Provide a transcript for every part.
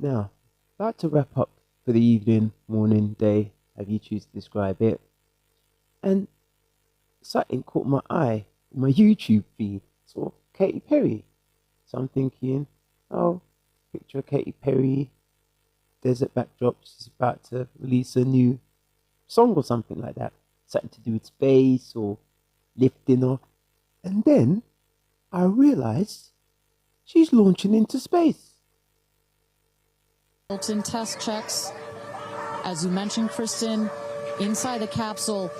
Now, I'd like to wrap up for the evening, morning, day, however you choose to describe it. And something caught my eye in my YouTube feed. Saw Katy Perry. So I'm thinking, oh, picture of Katy Perry, desert backdrop, she's about to release a new song or something like that. Something to do with space or lifting off. And then I realized she's launching into space. Built-in test checks, as you mentioned, Kristen, inside the capsule,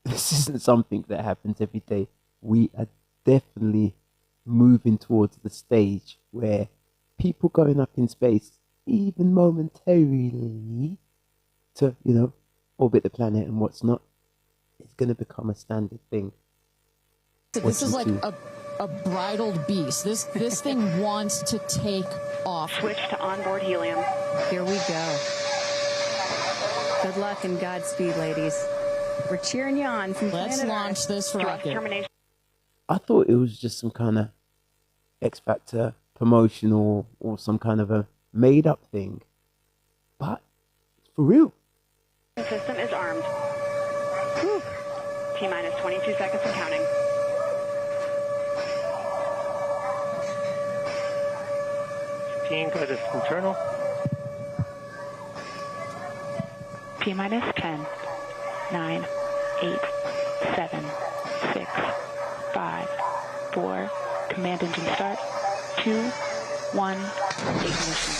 This isn't something that happens every day. We are definitely moving towards the stage where people going up in space, even momentarily, to, orbit the planet and what's not, is going to become a standard thing. This is like a bridled beast. This thing wants to take off. Switch to onboard helium. Here we go. Good luck and Godspeed, ladies. We're cheering you on from Let's planet launch Earth. this rocket. I thought it was just some kind of X Factor promotion or some kind of a made up thing. But it's for real. The system is armed. Whew. T-minus 22 seconds and counting. Code is internal. T-minus 10, 9, 8, 7, 6, 5, 4, command engine start, 2, 1, ignition.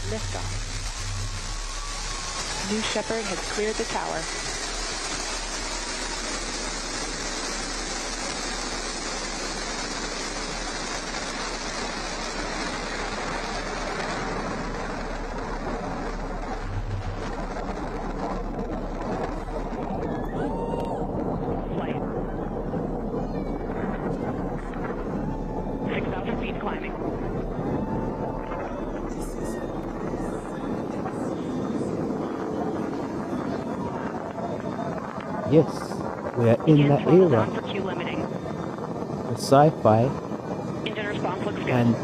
Liftoff. New Shepard has cleared the tower. Yes, we are in that era where sci-fi and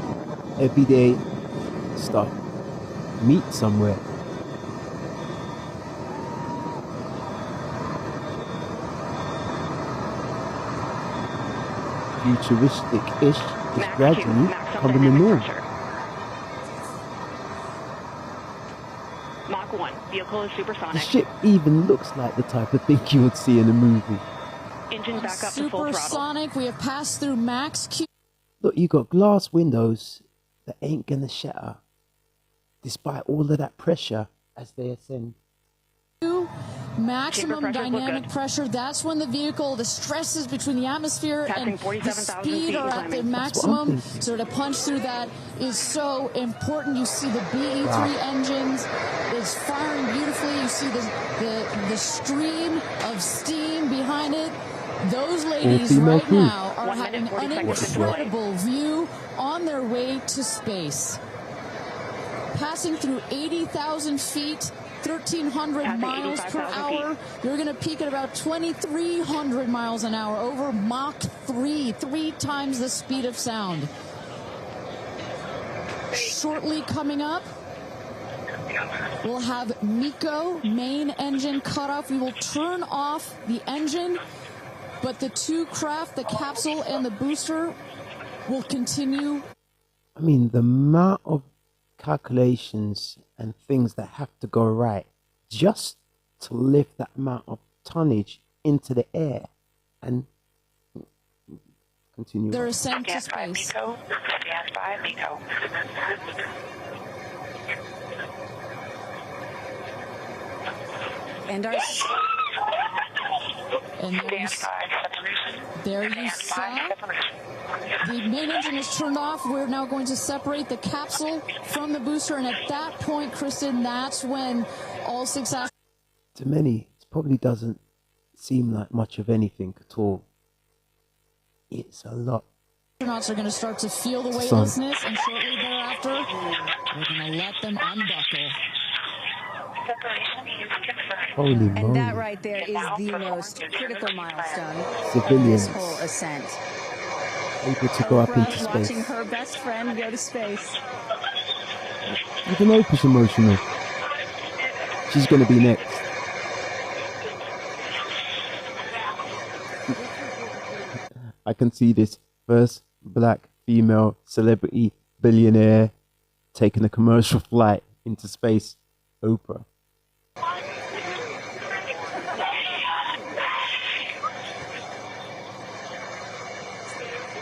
everyday stuff meet somewhere. Futuristic-ish is gradually becoming the norm. Mach 1, vehicle is supersonic. The ship even looks like the type of thing you would see in a movie. Engine back up to full throttle. Supersonic, we have passed through max Q. Look, you got glass windows that ain't gonna shatter, despite all of that pressure as they ascend. Maximum dynamic pressure. That's when the vehicle, the stresses between the atmosphere and the speed are at the maximum. So to punch through that is so important. You see the BE3 engines is firing beautifully. You see the stream of steam behind it. Those ladies right now are having an incredible view on their way to space. Passing through 80,000 feet, 1,300 miles per hour. You're going to peak at about 2,300 miles an hour over Mach 3, 3 times the speed of sound. Shortly coming up, we'll have MECO, main engine cutoff. We will turn off the engine, but the two craft, the capsule and the booster, will continue. I mean, the amount of calculations and things that have to go right just to lift that amount of tonnage into the air and continue. Their ascent to space. Stand by, MECO. And our... And there you saw the main engine is turned off. We're now going to separate the capsule from the booster, and at that point, Kristen, that's when all 6 astronauts... To many, it probably doesn't seem like much of anything at all. It's a lot. Astronauts are going to start to feel the weightlessness, and shortly thereafter, we're going to let them unbuckle. Holy moly. And that right there is the most critical milestone of Civilians this whole ascent. able to go up into Oprah watching space. her best friend go to space. Even Oprah's emotional. She's going to be next. I can see this first black female celebrity billionaire taking a commercial flight into space. Oprah.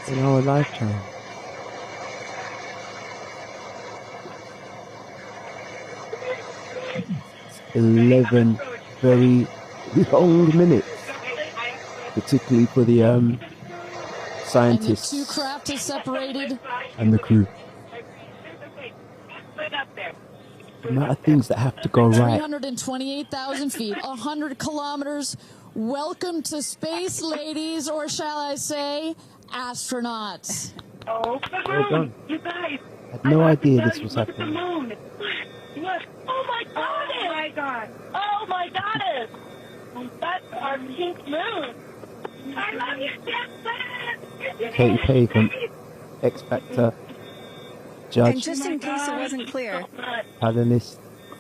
In our lifetime. It's 11 very long minutes, particularly for the scientists and the two craft is separated and the crew. The amount of things that have to go right. 328,000 feet, 100 kilometers. Welcome to space, ladies, or shall I say, astronauts. Oh, Well done. you guys. I had no idea this was happening. Look. Oh my god! Oh my god! Oh my goddess! That's our pink moon. I love you, Jackson! Katy Perry from X Factor, judge, And just in case it wasn't clear, panelist,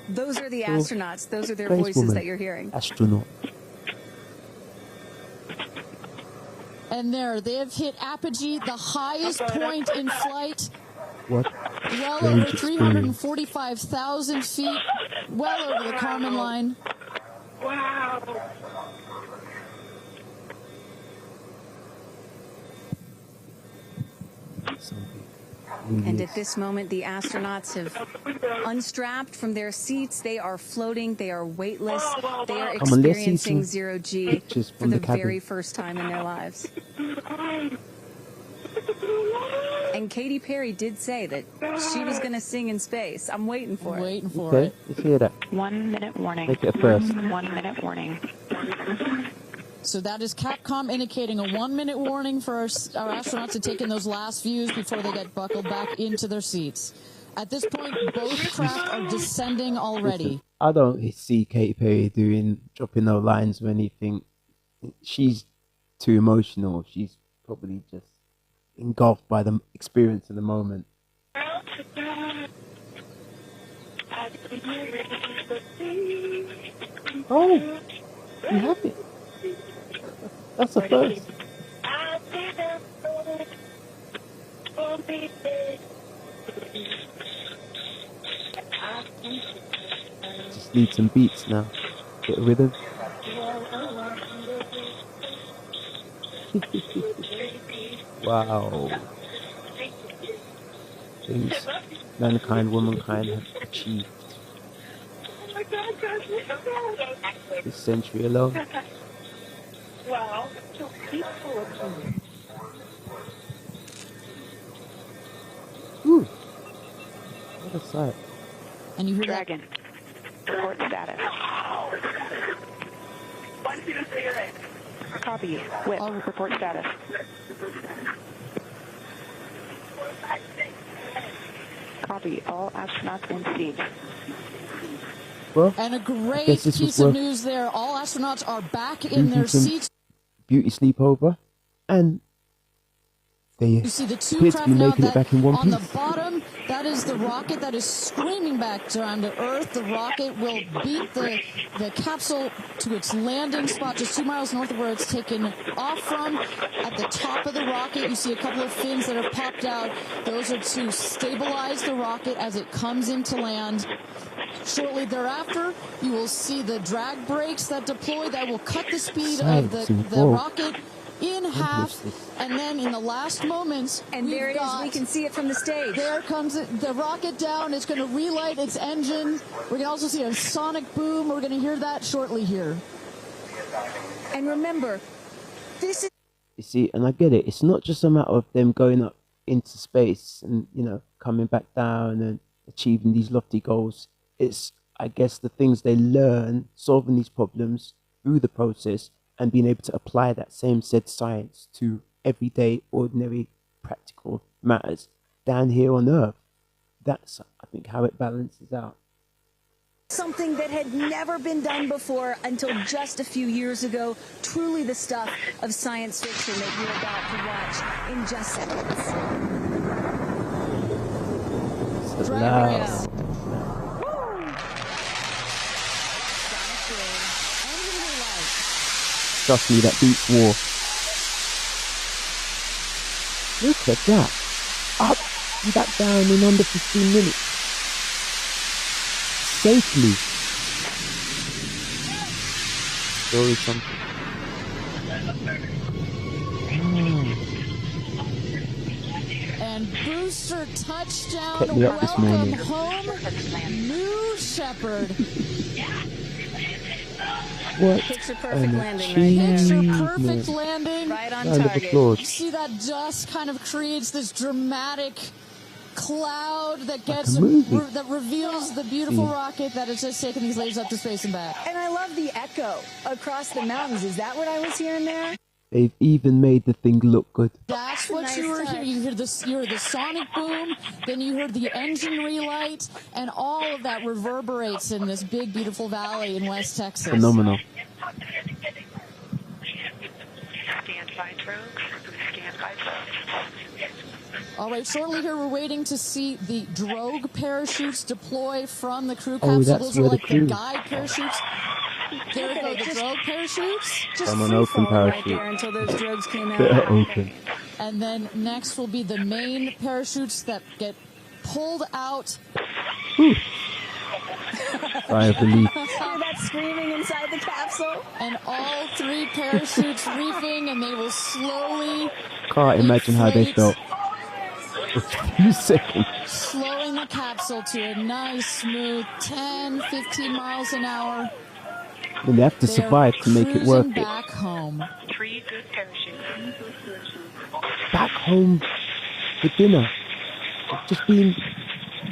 those are the So, astronauts. Those are their space voices woman, that you're hearing. astronaut. And there, they have hit apogee, the highest point in flight, What? well Strange over experience. 345,000 feet, well over the Kármán line. Wow. Something really And is. at this moment, the astronauts have unstrapped from their seats. They are floating. They are weightless. They are Come on, let's see experiencing some zero G pictures for from the the cabin. very first time in their lives. And Katy Perry did say that she was going to sing in space. I'm waiting for it. Waiting for Okay, it. let's hear that. 1 minute warning. Make it a first. 1 minute warning. So that is Capcom indicating a 1-minute warning for our astronauts to take in those last views before they get buckled back into their seats. At this point, both craft are descending already. Listen, I don't see Katy Perry dropping no lines or anything. She's too emotional. She's probably just engulfed by the experience of the moment. Oh, you have it. That's the first. Just need some beats now. Get a rhythm. Wow. Things mankind, womankind have achieved this century alone. Wow. So peaceful. Whew. What a sight. And you hear that? Dragon. Report status. Copy. Whip. Report status. Copy. All astronauts in seat. Well, And a great guess this was piece of worth news there. All astronauts are back in their some seats. beauty sleepover, and they You see the two appear to craft be now making it that back in one on the piece. bottom, that is the rocket that is screaming back down to Earth. The rocket will beat the capsule to its landing spot just 2 miles north of where it's taken off from. At the top of the rocket, you see a couple of fins that have popped out. Those are to stabilize the rocket as it comes into land. Shortly thereafter, you will see the drag brakes that deploy that will cut the speed of Science the involved. rocket in half. Weightlessness. And then in the last moments, And there it is. We can see it from the stage. there comes the rocket down. It's going to relight its engine. We're going to also see a sonic boom. We're going to hear that shortly here. And remember, this is You see, and I get it. It's not just a matter of them going up into space and, coming back down and achieving these lofty goals. It's, I guess, the things they learn solving these problems through the process and being able to apply that same said science to everyday, ordinary, practical matters down here on Earth. That's, I think, how it balances out. Something that had never been done before until just a few years ago. Truly the stuff of science fiction that you're about to watch in just seconds. So loud. Trust me, that beats war. Look at that. Up and back down in under 15 minutes. Safely. Story something. And booster touchdown. Kept me up this morning. Welcome home, New Shepard. What? Picture perfect landing right there. Picture perfect landing. Right on Round of target. applause. You see that dust kind of creates this dramatic cloud that gets that reveals the beautiful rocket that has just taken these ladies up to space and back. And I love the echo across the mountains. Is that what I was hearing there? They've even made the thing look good. That's what Nice you were touch. hearing. You heard the sonic boom, then you heard the engine relight, and all of that reverberates in this big, beautiful valley in West Texas. Phenomenal. Stand by drogue. Stand by drogue. All right, shortly here we're waiting to see the drogue parachutes deploy from the crew Oh, capsule. that's Those are where the like the crew- guide parachutes. There go the drogue parachutes. Just I'm an free open falling right parachute. there until those drugs came out. They're open. And then next will be the main parachutes that get pulled out. I believe. Hear that screaming inside the capsule? And all three parachutes reefing, and they will slowly Can't imagine how they inflate, felt. For a few seconds. slowing the capsule to a nice, smooth 10, 15 miles an hour. And they have to They are survive to make it worth cruising it. back home. 3 good parachutes. Back home for dinner. Just being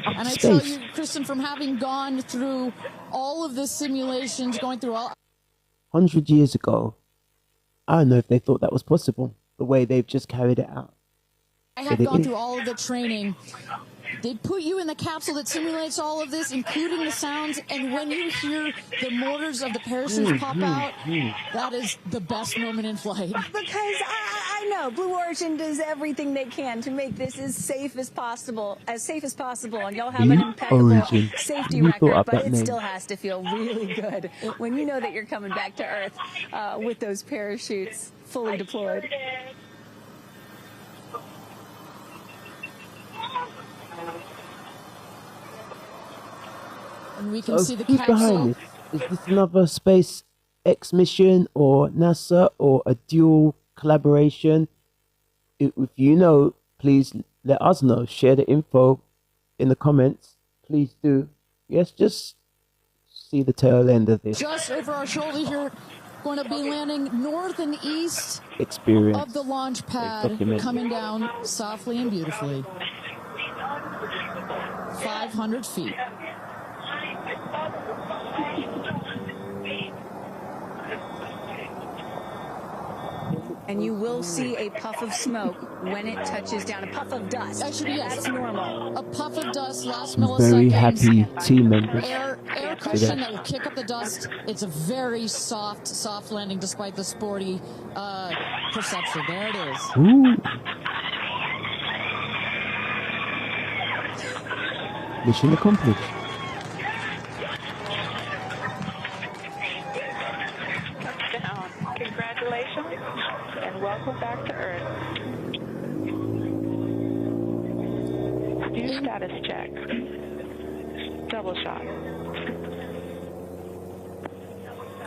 up And to I tell space. you, Kristen, from having gone through all of the simulations, going through all... 100 years ago, I don't know if they thought that was possible. The way they've just carried it out. I have gone through all of the training. They put you in the capsule that simulates all of this, including the sounds, and when you hear the motors of the parachutes pop out, that is the best moment in flight. Because I know Blue Origin does everything they can to make this as safe as possible, and y'all have an Blue impeccable Origin. safety Who thought record, up but that it name? still has to feel really good when you know that you're coming back to Earth with those parachutes fully deployed. And we can So see the who's capsule. behind this? Is this another SpaceX mission or NASA or a dual collaboration? If you know, please let us know. Share the info in the comments. Please do. Yes, just see the tail end of this Just over our shoulder here, going to be landing north and east experience. of the launch pad, Document. coming down softly and beautifully. 500 feet. And you will see a puff of smoke when it touches down, a puff of dust. Actually, yes. That's normal. A puff of dust, last Some milliseconds. very happy team members. Air cushion that will kick up the dust. It's a very soft landing despite the sporty perception. There it is. Ooh. Mission accomplished. Touchdown. Congratulations and welcome back to Earth. Do status check. Double shot.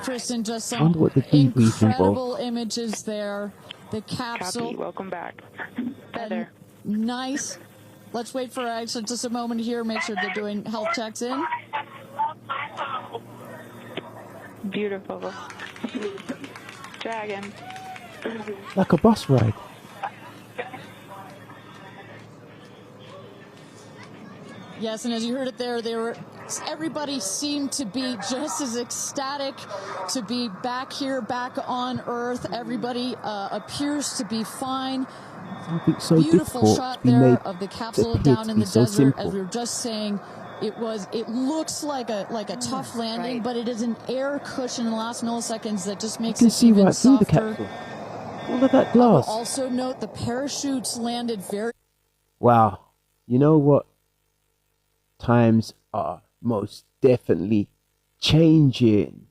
Kristen, just some Wonder what the debrief incredible images there. The capsule. Copy. Welcome back. and Heather. nice. Let's wait for Aisha just a moment here. Make sure they're doing health checks in. Beautiful. Dragon. Like a bus ride. Yes, and as you heard it there, everybody seemed to be just as ecstatic to be back here, back on Earth. Everybody appears to be fine. Something so Beautiful difficult shot to be there made of the to capsule appear down to in be the so desert, simple. as we were just saying. It looks like a tough landing, but it is an air cushion in the last milliseconds that just makes it even right softer. through the capsule. All of that glass. Also note the parachutes landed very... Wow. You know what? Times are most definitely changing.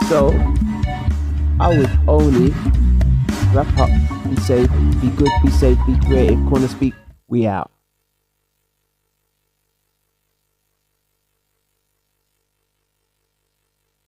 So, I would only wrap up and say, be good, be safe, be creative. CornerSpeak, we out.